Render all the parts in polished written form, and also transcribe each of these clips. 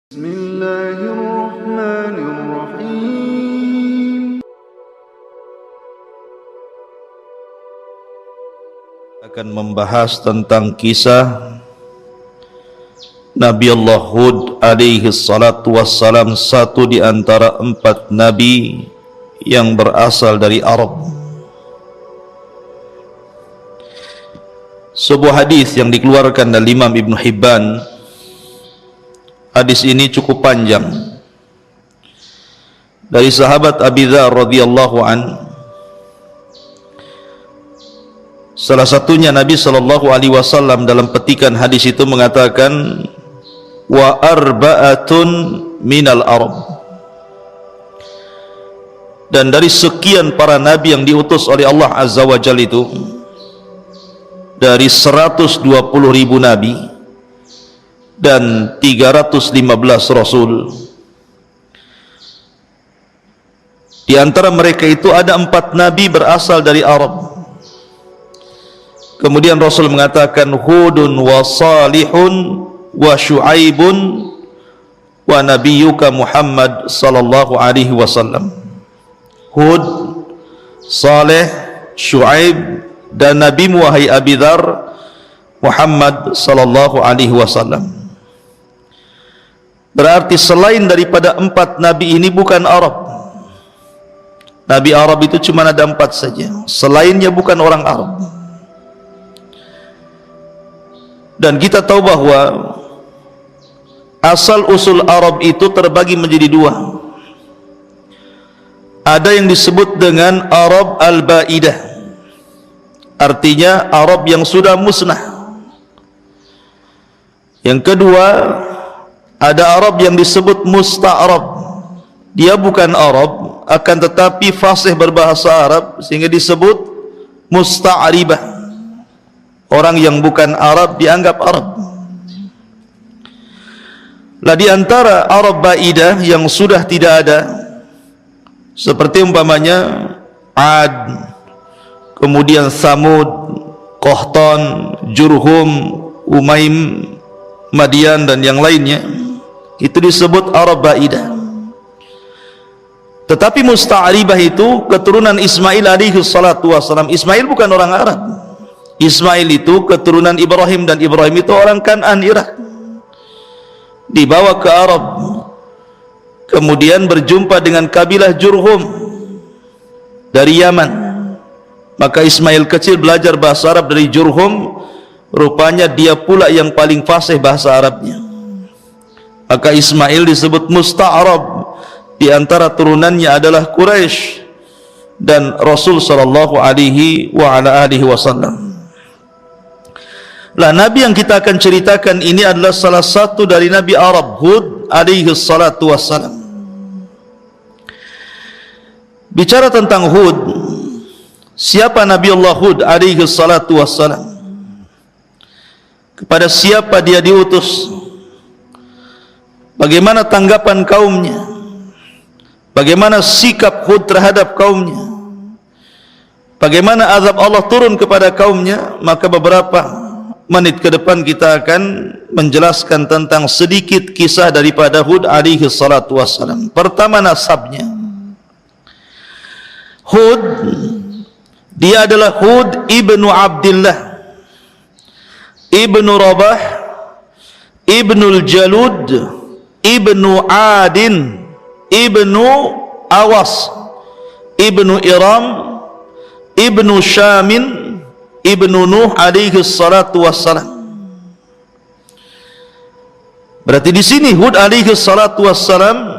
Bismillahirrahmanirrahim. Akan membahas tentang kisah Nabi Allah Hud alaihi salatu wassalam, satu di antara 4 nabi yang berasal dari Arab. Sebuah hadis yang dikeluarkan dari Imam Ibn Hibban. Hadis ini cukup panjang, dari sahabat Abi Dzar radhiyallahu an. Salah satunya Nabi sallallahu alaihi wasallam dalam petikan hadis itu mengatakan, wa arba'atun minal Arab. Dan dari sekian para nabi yang diutus oleh Allah Azza wa Jalla itu, dari 120.000 nabi dan 315 rasul, di antara mereka itu ada 4 nabi berasal dari Arab. Kemudian Rasul mengatakan, Hudun wa Salihun wa Syu'aibun wa nabiyyuka Muhammad sallallahu alaihi wasallam. Hud, Saleh, Syu'aib dan Nabi wahai Abi Dzar Muhammad sallallahu alaihi wasallam. Berarti selain daripada 4 nabi ini bukan Arab. Nabi Arab itu cuma ada 4 saja. Selainnya bukan orang Arab. Dan kita tahu bahwa asal usul Arab itu terbagi menjadi 2. Ada yang disebut dengan Arab al-Ba'idah, artinya Arab yang sudah musnah. Yang kedua, ada Arab yang disebut Musta'arab. Dia bukan Arab, akan tetapi fasih berbahasa Arab, sehingga disebut Musta'aribah. Orang yang bukan Arab dianggap Arab. Lah di antara Arab Ba'idah yang sudah tidak ada, seperti umpamanya Ad, kemudian Samud, Qahtan, Jurhum, Umaim, Madian dan yang lainnya, itu disebut Arab Ba'idah. Tetapi Musta'aribah itu keturunan Ismail alaihi salatu wassalam. Ismail bukan orang Arab. Ismail itu keturunan Ibrahim, dan Ibrahim itu orang Kan'an, Irak. Dibawa ke Arab, kemudian berjumpa dengan kabilah Jurhum dari Yaman. Maka Ismail kecil belajar bahasa Arab dari Jurhum. Rupanya dia pula yang paling fasih bahasa Arabnya. Maka Ismail disebut Musta'arab. Di antara turunannya adalah Quraisy dan Rasul sallallahu alaihi wasallam. Lah nabi yang kita akan ceritakan ini adalah salah satu dari nabi Arab, Hud alaihi salatu wassalam. Bicara tentang Hud, siapa Nabi Allah Hud alaihi salatu wassalam? Kepada siapa dia diutus? Bagaimana tanggapan kaumnya? Bagaimana sikap Hud terhadap kaumnya? Bagaimana azab Allah turun kepada kaumnya? Maka beberapa menit ke depan kita akan menjelaskan tentang sedikit kisah daripada Hud alaihi salatu wassalam. Pertama, nasabnya. Hud, dia adalah Hud ibnu Abdillah ibnu Rabah ibnu Jalud ibnu Adin ibnu Awas ibnu Iram ibnu Syamin ibnu Nuh alaihi salatu wassalam. Berarti di sini Hud alaihi salatu wassalam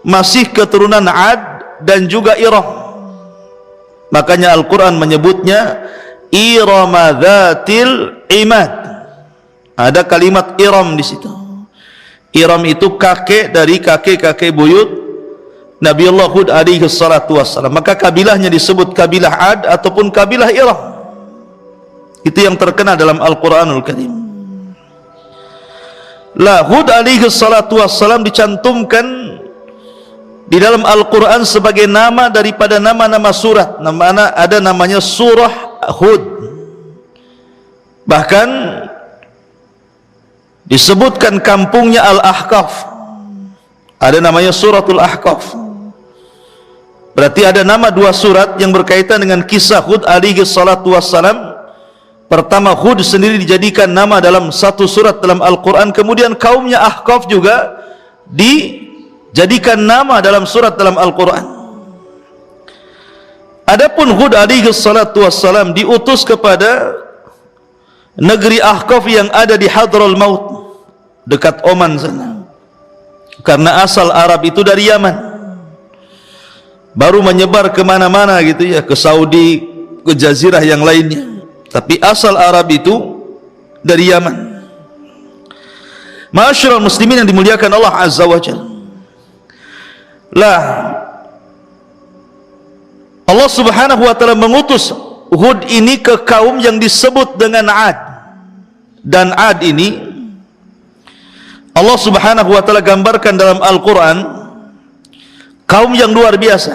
masih keturunan Ad dan juga Iram. Makanya Al-Quran menyebutnya Irama Dzatil Imad. Ada kalimat Iram di situ. Iram itu kakek dari kakek-kakek buyut Nabi Allah Hud alaihi salatu wassalam. Maka kabilahnya disebut kabilah Ad ataupun kabilah Iram. Itu yang terkenal dalam Al-Quranul Karim. Lah Hud alaihi salatu wassalam dicantumkan di dalam Al-Quran sebagai nama daripada nama-nama surat. Ada namanya surah Hud. Bahkan disebutkan kampungnya Al-Ahqaf. Ada namanya suratul Ahqaf. Berarti ada nama dua surat yang berkaitan dengan kisah Hud alaihi salatu wassalam. Pertama, Hud sendiri dijadikan nama dalam satu surat dalam Al-Quran, kemudian kaumnya Ahqaf juga dijadikan nama dalam surat dalam Al-Quran. Adapun Hud alaihi salatu wassalam diutus kepada negeri Ahqaf yang ada di Hadral Maut, dekat Oman sana. Karena asal Arab itu dari Yaman, baru menyebar kemana-mana gitu ya, ke Saudi, ke jazirah yang lainnya, tapi asal Arab itu dari Yaman. Ma'asyiral muslimin yang dimuliakan Allah Azza wa Jalla, lah Allah subhanahu wa ta'ala mengutus Hud ini ke kaum yang disebut dengan Ad. Dan Ad ini Allah subhanahu wa ta'ala gambarkan dalam Al-Quran kaum yang luar biasa.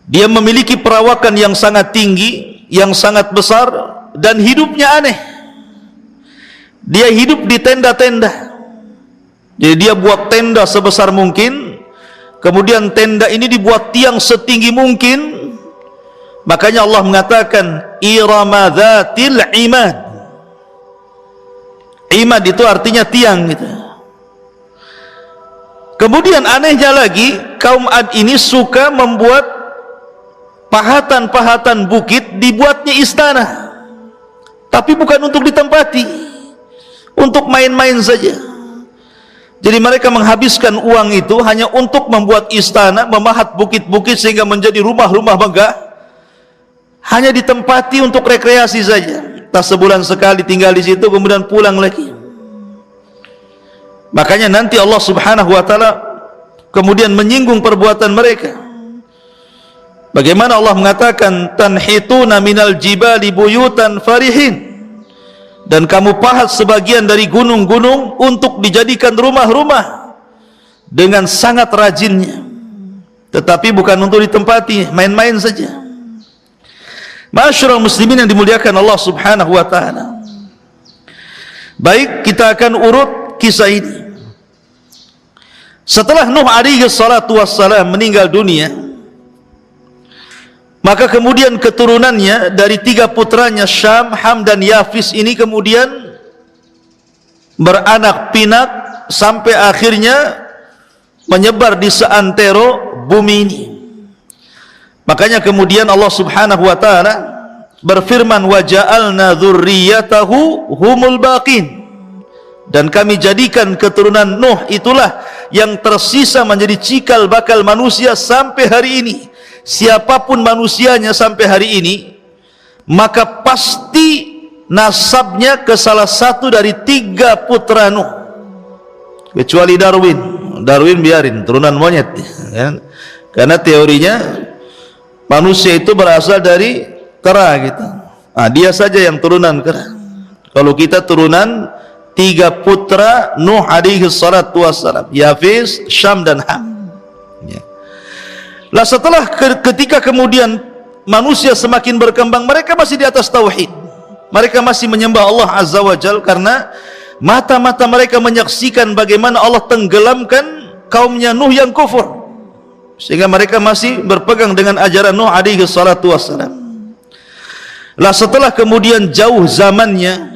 Dia memiliki perawakan yang sangat tinggi, yang sangat besar, dan hidupnya aneh. Dia hidup di tenda-tenda. Jadi dia buat tenda sebesar mungkin, kemudian tenda ini dibuat tiang setinggi mungkin. Makanya Allah mengatakan Irama dzatil imad. Imad itu artinya tiang gitu. Kemudian anehnya lagi, kaum Ad ini suka membuat pahatan-pahatan bukit, dibuatnya istana, tapi bukan untuk ditempati, untuk main-main saja. Jadi mereka menghabiskan uang itu hanya untuk membuat istana, memahat bukit-bukit sehingga menjadi rumah-rumah megah, hanya ditempati untuk rekreasi saja. Tak sebulan sekali tinggal di situ, kemudian pulang lagi. Makanya nanti Allah subhanahu wa ta'ala kemudian menyinggung perbuatan mereka. Bagaimana Allah mengatakan tanhituna minal jibali buyutan farihin, dan kamu pahat sebagian dari gunung-gunung untuk dijadikan rumah-rumah dengan sangat rajinnya, tetapi bukan untuk ditempati, main-main saja. Ma'asyiral muslimin yang dimuliakan Allah subhanahu wa ta'ala, baik, kita akan urut kisah ini. Setelah Nuh alaihi salatu wassalam meninggal dunia, maka kemudian keturunannya dari 3 putranya Syam, Ham dan Yafis ini kemudian beranak pinak sampai akhirnya menyebar di seantero bumi ini. Makanya kemudian Allah subhanahu wa ta'ala berfirman, wa ja'alna dzurriyyatahu humul baqin, dan kami jadikan keturunan Nuh itulah yang tersisa menjadi cikal bakal manusia sampai hari ini. Siapapun manusianya sampai hari ini, maka pasti nasabnya ke salah satu dari 3 putra Nuh, kecuali Darwin. Darwin biarin, turunan monyet ya. Karena teorinya manusia itu berasal dari kera gitu. Nah, dia saja yang turunan kera. Kalau kita turunan 3 putra Nuh alaihi salatu wassalam, Yafis, Syam dan Ham ya. Lah setelah ketika kemudian manusia semakin berkembang, mereka masih di atas tauhid, mereka masih menyembah Allah azza wa jalla, karena mata-mata mereka menyaksikan bagaimana Allah tenggelamkan kaumnya Nuh yang kufur, sehingga mereka masih berpegang dengan ajaran Nuh alaihi salatu wassalam. Lah setelah kemudian jauh zamannya,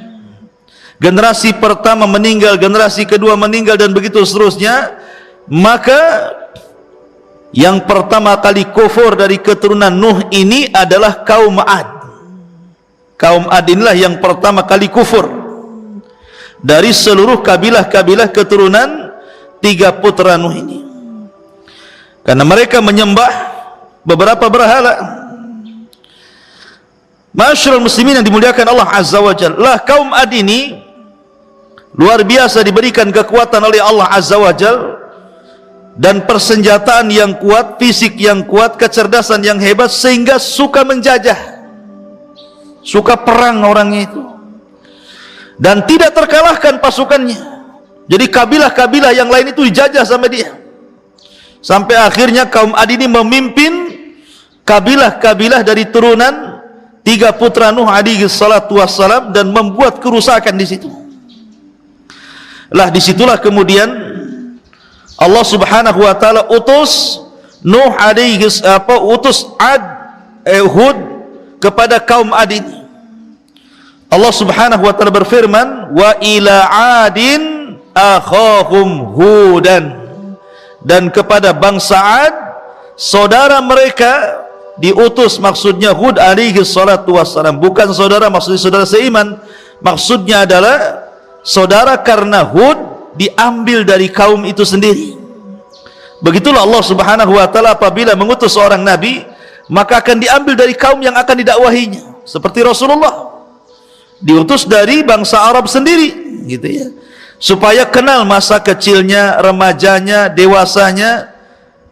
generasi pertama meninggal, generasi kedua meninggal, dan begitu seterusnya, maka yang pertama kali kufur dari keturunan Nuh ini adalah kaum Ad. Kaum Ad inilah yang pertama kali kufur dari seluruh kabilah-kabilah keturunan 3 putra Nuh ini, karena mereka menyembah beberapa berhala. Ma'asyiral muslimin yang dimuliakan Allah azza wa jalla, lah kaum Ad ini luar biasa diberikan kekuatan oleh Allah azza wa jalla, dan persenjataan yang kuat, fisik yang kuat, kecerdasan yang hebat, sehingga suka menjajah, suka perang orangnya itu, dan tidak terkalahkan pasukannya. Jadi kabilah-kabilah yang lain itu dijajah sama dia, sampai akhirnya kaum Ad ini memimpin kabilah-kabilah dari turunan 3 putra Nuh alaihi salatu wassalam, dan membuat kerusakan di situ. Lah disitulah kemudian Allah Subhanahu wa taala utus Nuh utus Hud kepada kaum Ad ini. Allah Subhanahu wa taala berfirman, wa ila adin akhahum hudan, dan kepada bangsa Ad saudara mereka diutus, maksudnya Hud alaihi salatu wassalam. Bukan saudara maksudnya saudara seiman, maksudnya adalah saudara karena Hud diambil dari kaum itu sendiri. Begitulah Allah Subhanahu wa taala apabila mengutus seorang nabi, maka akan diambil dari kaum yang akan didakwahinya. Seperti Rasulullah diutus dari bangsa Arab sendiri, gitu ya, supaya kenal masa kecilnya, remajanya, dewasanya,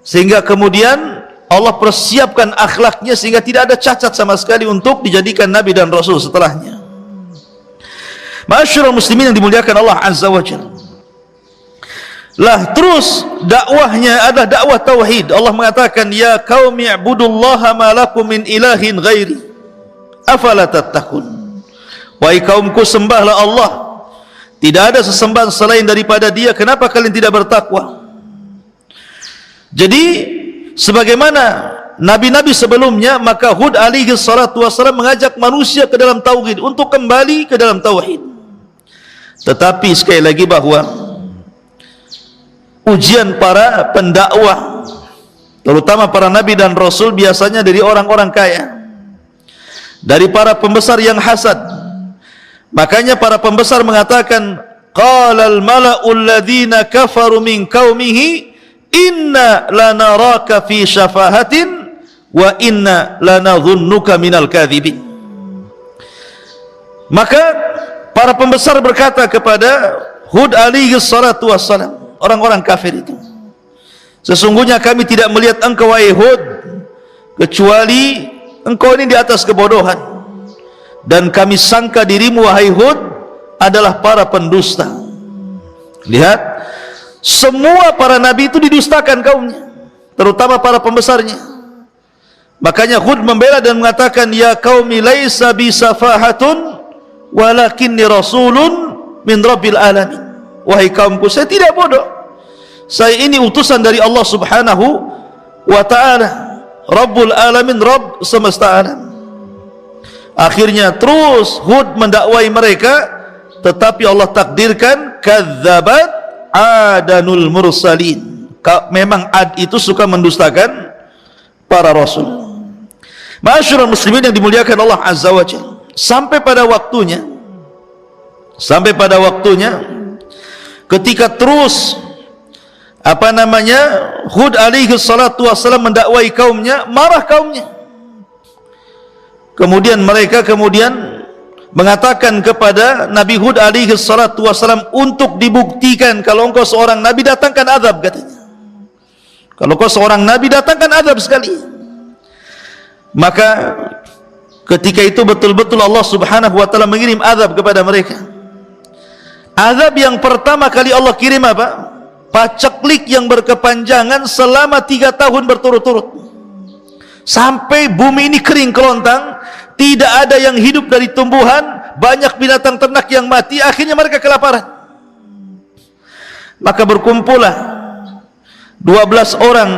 sehingga kemudian Allah persiapkan akhlaknya sehingga tidak ada cacat sama sekali untuk dijadikan nabi dan rasul setelahnya. Ma'asyiral muslimin yang dimuliakan Allah Azza wa Jalla. Lah terus dakwahnya adalah dakwah tauhid. Allah mengatakan, ya qaumi ibudullaha ma lakum min ilahin ghairi afala tattaqun. Wahai kaumku, sembahlah Allah, tidak ada sesembahan selain daripada Dia, kenapa kalian tidak bertakwa? Jadi sebagaimana nabi-nabi sebelumnya, maka Hud alaihi salatu wassalam mengajak manusia ke dalam tauhid, untuk kembali ke dalam tauhid. Tetapi sekali lagi bahwa ujian para pendakwah, terutama para nabi dan rasul, biasanya dari orang-orang kaya, dari para pembesar yang hasad. Makanya para pembesar mengatakan, qalal mala'ul ladzina kafaru min qaumihi inna lanaraka fi syafahatin wa inna lanadhunnuka minal kadhibin. Maka para pembesar berkata kepada Hud alaihi salatu wassalam, orang-orang kafir itu, sesungguhnya kami tidak melihat engkau wahai Hud kecuali engkau ini di atas kebodohan, dan kami sangka dirimu wahai Hud adalah para pendusta. Lihat, semua para nabi itu didustakan kaumnya, terutama para pembesarnya. Makanya Hud membela dan mengatakan, ya qaumi laisa bi safahatun walakinni rasulun min rabbil alamin. Wahai kaumku, saya tidak bodoh, saya ini utusan dari Allah Subhanahu wa ta'ala, Rabbul alamin, Rabb semesta alam. Akhirnya terus Hud mendakwai mereka, tetapi Allah takdirkan kadzabat adanul mursalin. Memang Ad itu suka mendustakan para rasul. Ma'asyiral muslimin yang dimuliakan Allah Azza wa Jalla, sampai pada waktunya ketika terus Hud alaihi salatu wassalam mendakwai kaumnya, marah kaumnya. Kemudian mereka mengatakan kepada Nabi Hud alaihi salatu wassalam, untuk dibuktikan kalau engkau seorang nabi, datangkan azab, katanya. Kalau kau seorang nabi, datangkan azab sekali. Maka ketika itu betul-betul Allah Subhanahu wa taala mengirim azab kepada mereka. Azab yang pertama kali Allah kirim apa? Paceklik yang berkepanjangan selama 3 tahun berturut-turut, sampai bumi ini kering kelontang, tidak ada yang hidup dari tumbuhan, banyak binatang ternak yang mati. Akhirnya mereka kelaparan. Maka berkumpullah 12 orang,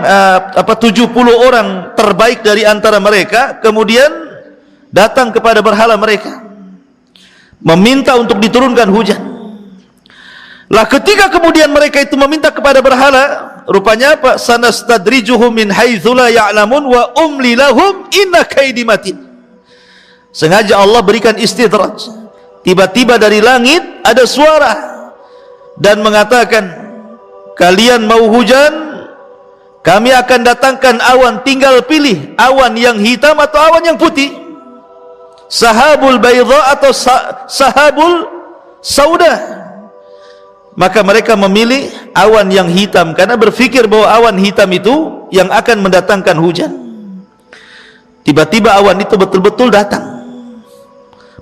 70 orang terbaik dari antara mereka, kemudian datang kepada berhala mereka, meminta untuk diturunkan hujan. Lah ketika kemudian mereka itu meminta kepada berhala, rupanya apa? Sanastadrijuhum min haitsu la ya'lamun wa umli lahum inna kaidi matin. Sengaja Allah berikan istidraj. Tiba-tiba dari langit ada suara dan mengatakan, kalian mau hujan, kami akan datangkan awan, tinggal pilih awan yang hitam atau awan yang putih, sahabul baydha atau sahabul sauda. Maka mereka memilih awan yang hitam karena berpikir bahwa awan hitam itu yang akan mendatangkan hujan. Tiba-tiba awan itu betul-betul datang,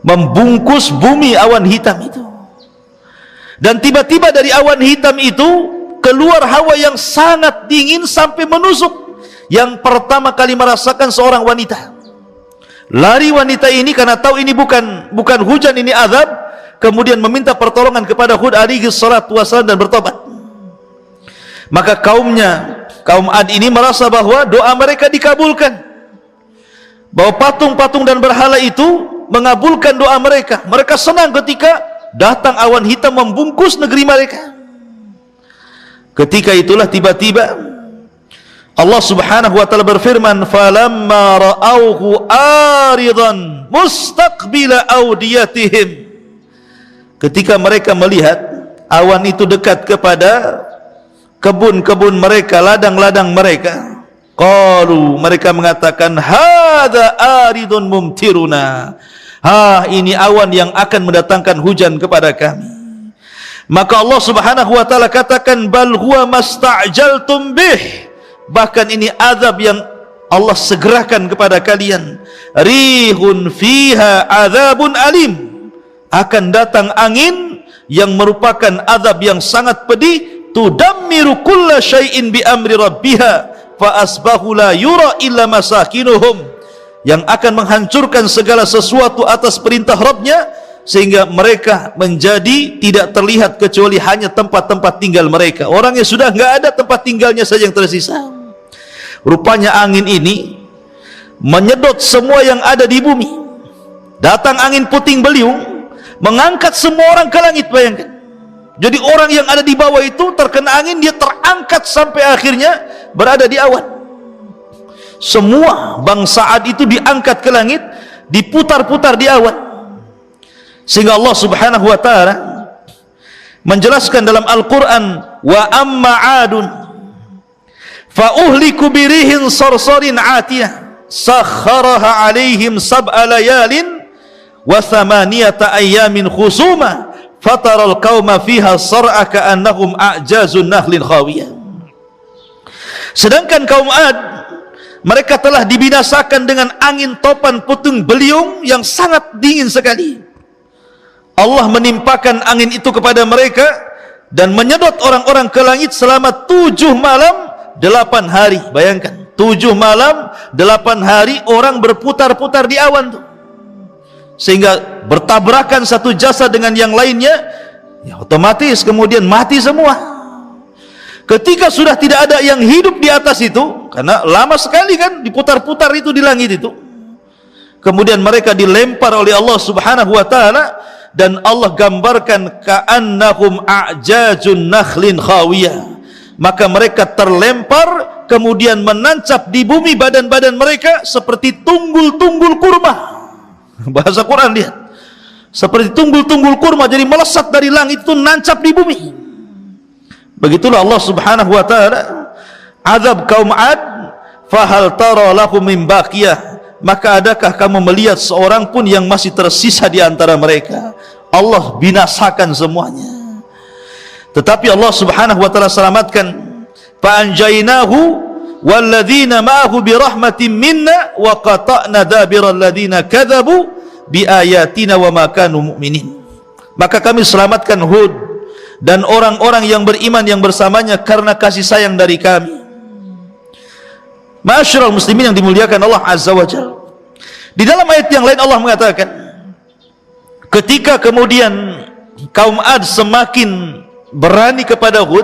membungkus bumi awan hitam itu. Dan tiba-tiba dari awan hitam itu keluar hawa yang sangat dingin sampai menusuk. Yang pertama kali merasakan seorang wanita. Lari wanita ini karena tahu ini bukan hujan, ini azab. Kemudian meminta pertolongan kepada Hud alaihi salatu wassalam dan bertobat. Maka kaum Ad ini merasa bahwa doa mereka dikabulkan, bahwa patung-patung dan berhala itu mengabulkan doa mereka. Mereka senang ketika datang awan hitam membungkus negeri mereka. Ketika itulah tiba-tiba Allah Subhanahu wa taala berfirman, falamma ra'awhu aridan mustaqbila awdiyatihim. Ketika mereka melihat awan itu dekat kepada kebun-kebun mereka, ladang-ladang mereka, qalu, mereka mengatakan, hadza aridun mumtiruna. Ini awan yang akan mendatangkan hujan kepada kami. Maka Allah Subhanahu wa taala katakan, bal huwa masta'jaltum bih. Bahkan ini azab yang Allah segerakan kepada kalian. Rihun fiha azabun alim. Akan datang angin yang merupakan azab yang sangat pedih. Tudammiru kulla syai'in bi amri rabbiha fa asbahu la yura illa masakinuhum. Yang akan menghancurkan segala sesuatu atas perintah Rabbnya, sehingga mereka menjadi tidak terlihat kecuali hanya tempat-tempat tinggal mereka. Orangnya sudah enggak ada, tempat tinggalnya saja yang tersisa. Rupanya angin ini menyedot semua yang ada di bumi. Datang angin puting beliung, mengangkat semua orang ke langit, bayangkan. Jadi orang yang ada di bawah itu terkena angin, dia terangkat sampai akhirnya berada di awan. Semua bangsa Ad itu diangkat ke langit, diputar-putar di awan. Sehingga Allah Subhanahu wa taala menjelaskan dalam Al-Qur'an, wa amma 'adun fa uhliku birihin sarsarin 'atiyah sakharaha 'alaihim sab'a layalin wa thamaniyata ayyamin khusuma fataral qauma fiha sar'a ka'annahum a'jazun nakhlin khawiyah. Sedangkan kaum Ad, mereka telah dibinasakan dengan angin topan puting beliung yang sangat dingin sekali. Allah menimpakan angin itu kepada mereka dan menyedot orang-orang ke langit selama 7 malam 8 hari. Bayangkan, 7 malam 8 hari orang berputar-putar di awan itu, sehingga bertabrakan satu jasa dengan yang lainnya, ya otomatis kemudian mati semua. Ketika sudah tidak ada yang hidup di atas itu, karena lama sekali kan diputar-putar itu di langit itu, kemudian mereka dilempar oleh Allah Subhanahu wa taala, dan Allah gambarkan ka'annahum a'jazun nakhlin khawiyah. Maka mereka terlempar kemudian menancap di bumi badan-badan mereka seperti tunggul-tunggul kurma. Bahasa Quran lihat, seperti tunggul-tunggul kurma, jadi melesat dari langit itu nancap di bumi. Begitulah Allah Subhanahu wa taala azab kaum Ad, fahal tara lahum min baqiyah. Maka adakah kamu melihat seorang pun yang masih tersisa di antara mereka? Allah binasakan semuanya. Tetapi Allah Subhanahu wa taala selamatkan. Fa anjaynahu walladzina ma'ahu birahmatin minna wa qata'na dabiral ladzina kadzabu biayatina wa ma kanu mu'minin. Maka kami selamatkan Hud dan orang-orang yang beriman yang bersamanya karena kasih sayang dari kami. Ma'asyiral muslimin yang dimuliakan Allah Azza wa Jalla, di dalam ayat yang lain Allah mengatakan, ketika kemudian kaum Ad semakin berani kepada Hud,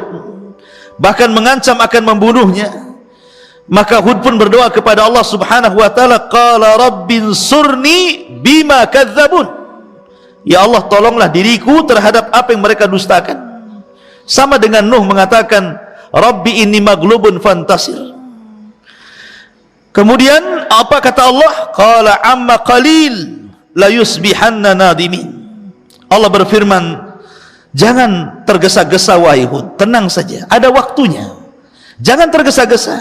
bahkan mengancam akan membunuhnya, maka Hud pun berdoa kepada Allah Subhanahu wa taala, qala rabbinsurni bima kadzabun. Ya Allah, tolonglah diriku terhadap apa yang mereka dustakan. Sama dengan Nuh mengatakan, Rabbi inni maglubun fantasir. Kemudian apa kata Allah? Qala amma qalil la yusbihanna nadimin. Allah berfirman, jangan tergesa-gesa wahai Hud, tenang saja, ada waktunya. Jangan tergesa-gesa,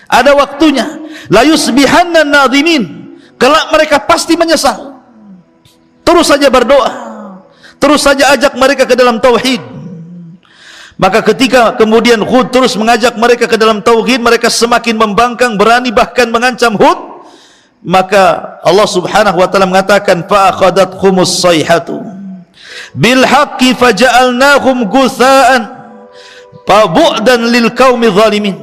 ada waktunya. La yusbihanna nadimin, kelak mereka pasti menyesal. Terus saja berdoa, terus saja ajak mereka ke dalam tauhid. Maka ketika kemudian Hud terus mengajak mereka ke dalam tauhid, mereka semakin membangkang, berani bahkan mengancam Hud. Maka Allah Subhanahu wa taala mengatakan, fa akhadathhumus sayhatu bil haqqi faja'alnahum gutha'an fa bu'dan lil qaumi zalimin.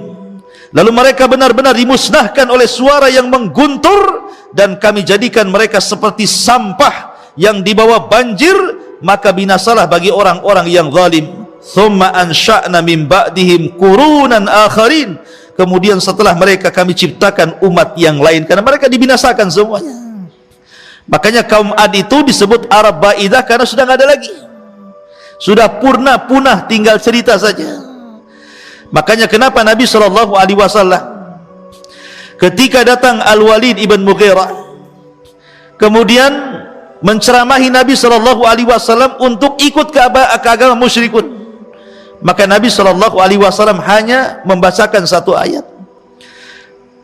Lalu mereka benar-benar dimusnahkan oleh suara yang mengguntur, dan kami jadikan mereka seperti sampah yang dibawa banjir, maka binasalah bagi orang-orang yang zalim. thumma ansha'na min ba'dihim qurunan akharin. Kemudian setelah mereka kami ciptakan umat yang lain, karena mereka dibinasakan semuanya. Makanya kaum Ad itu disebut Arab Ba'idah karena sudah nggak ada lagi, sudah punah, tinggal cerita saja. Makanya kenapa Nabi SAW ketika datang Al-Walid ibn Mughirah kemudian menceramahi Nabi SAW untuk ikut ke agama musyrikun, maka Nabi SAW hanya membacakan satu ayat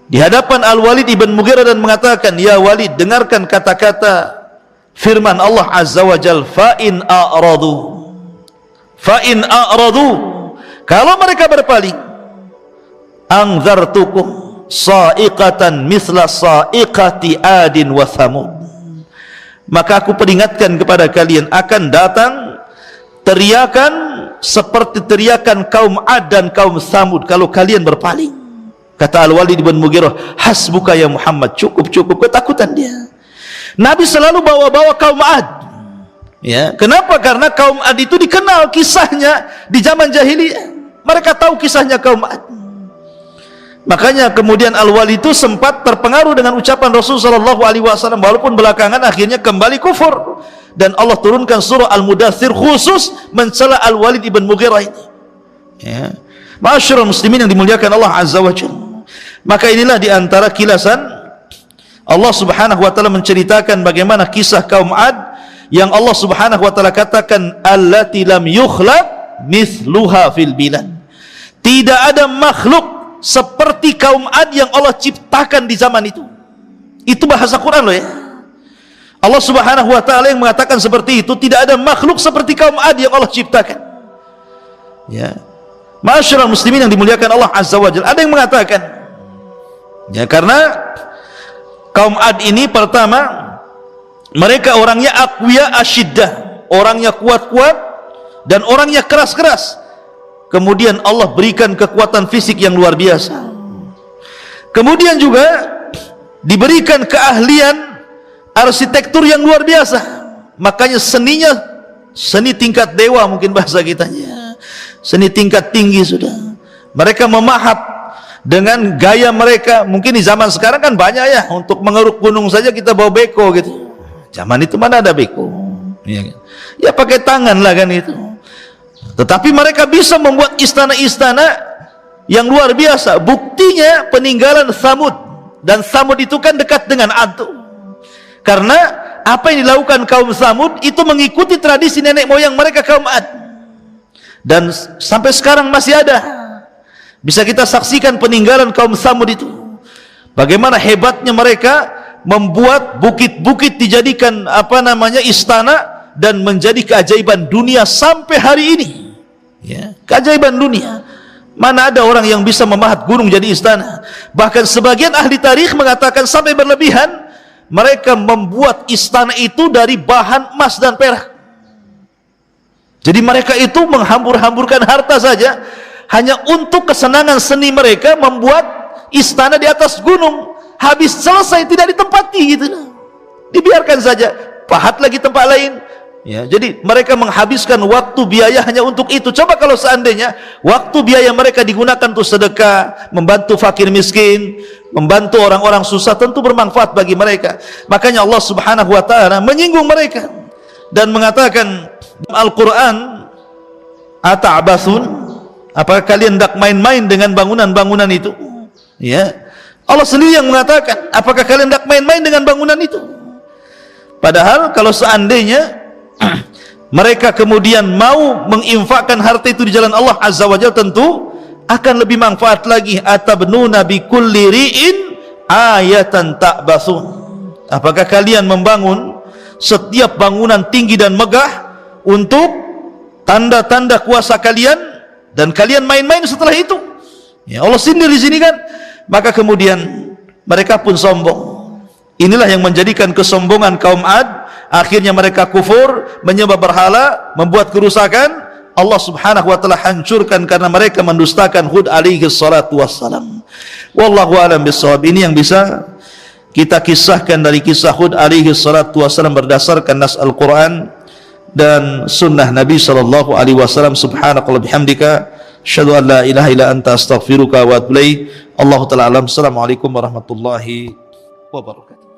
di hadapan Al-Walid ibn Mughirah dan mengatakan, ya Walid, dengarkan kata-kata firman Allah Azza wa Jal, fa'in a'radu, kalau mereka berpaling, anzartukum sa'iqatan mithla sa'iqati adin wa thamud, maka aku peringatkan kepada kalian akan datang teriakan seperti teriakan kaum Ad dan kaum Thamud kalau kalian berpaling. Kata Al-Walid bin Mughirah, hasbuka ya Muhammad, cukup, ketakutan dia. Nabi selalu bawa-bawa kaum Ad, ya. Kenapa? Karena kaum Ad itu dikenal kisahnya di zaman jahiliyah, mereka tahu kisahnya kaum Ad. Makanya kemudian Al-Walid itu sempat terpengaruh dengan ucapan Rasulullah SAW, walaupun belakangan akhirnya kembali kufur, dan Allah turunkan surah Al-Mudaththir khusus mencela Al-Walid ibn Mughirah ini, ya. Ma'asyiral muslimin yang dimuliakan Allah Azza wa Jalla. Maka inilah diantara kilasan Allah Subhanahu wa ta'ala menceritakan bagaimana kisah kaum Ad yang Allah Subhanahu wa ta'ala katakan allati lam yukhlaq mithluha fil bilad, tidak ada makhluk seperti kaum Ad yang Allah ciptakan di zaman itu. Itu bahasa Quran loh, ya. Allah Subhanahu wa ta'ala yang mengatakan seperti itu, tidak ada makhluk seperti kaum Ad yang Allah ciptakan, ya. Ma'asyiral muslimin yang dimuliakan Allah Azza wa Jalla, ada yang mengatakan, ya, karena kaum Ad ini pertama mereka orangnya aqwiya asyiddah, orangnya kuat-kuat dan orangnya keras-keras. Kemudian Allah berikan kekuatan fisik yang luar biasa, kemudian juga diberikan keahlian arsitektur yang luar biasa. Makanya seninya seni tingkat dewa, mungkin bahasa kitanya, seni tingkat tinggi sudah. Mereka memahat dengan gaya mereka. Mungkin di zaman sekarang kan banyak ya, untuk mengeruk gunung saja kita bawa beko gitu. Zaman itu mana ada beko, ya pakai tangan lah kan itu. Tetapi mereka bisa membuat istana-istana yang luar biasa. Buktinya peninggalan Thamud, dan Thamud itu kan dekat dengan Ad. Karena apa yang dilakukan kaum Thamud itu mengikuti tradisi nenek moyang mereka kaum Ad, dan sampai sekarang masih ada. Bisa kita saksikan peninggalan kaum Thamud itu, bagaimana hebatnya mereka membuat bukit-bukit dijadikan istana dan menjadi keajaiban dunia sampai hari ini, ya, keajaiban dunia. Mana ada orang yang bisa memahat gunung jadi istana. Bahkan sebagian ahli tarikh mengatakan sampai berlebihan, mereka membuat istana itu dari bahan emas dan perak. Jadi mereka itu menghambur-hamburkan harta saja hanya untuk kesenangan seni mereka membuat istana di atas gunung. Habis selesai tidak ditempati gitu, dibiarkan saja, pahat lagi tempat lain, ya. Jadi mereka menghabiskan waktu biaya hanya untuk itu. Coba kalau seandainya waktu biaya mereka digunakan untuk sedekah, membantu fakir miskin, membantu orang-orang susah, tentu bermanfaat bagi mereka. Makanya Allah Subhanahu wa ta'ala menyinggung mereka dan mengatakan Al-Quran, ata'basun, apakah kalian hendak main-main dengan bangunan-bangunan itu, ya. Allah sendiri yang mengatakan, apakah kalian hendak main-main dengan bangunan itu? Padahal kalau seandainya mereka kemudian mau menginfakkan harta itu di jalan Allah Azza wa Jalla, tentu akan lebih manfaat lagi. Atabnuna bi kulli ri'in ayatan ta'basun, apakah kalian membangun setiap bangunan tinggi dan megah untuk tanda-tanda kuasa kalian, dan kalian main-main setelah itu, ya. Allah sendiri di sini kan. Maka kemudian mereka pun sombong. Inilah yang menjadikan kesombongan kaum Ad. Akhirnya mereka kufur, menyembah berhala, membuat kerusakan. Allah Subhanahu wa ta'ala hancurkan karena mereka mendustakan Hud alaihi salatu wassalam. Wallahu a'lam bissawab. Ini yang bisa kita kisahkan dari kisah Hud alaihi salatu wassalam berdasarkan nas Al-Quran. dan sunnah Nabi sallallahu alaihi wasallam. Subhanakallah bihamdika asyhadu an la ilaha illa anta astaghfiruka wa atubu ilaik. Allahu taala alam. Assalamualaikum warahmatullahi wabarakatuh.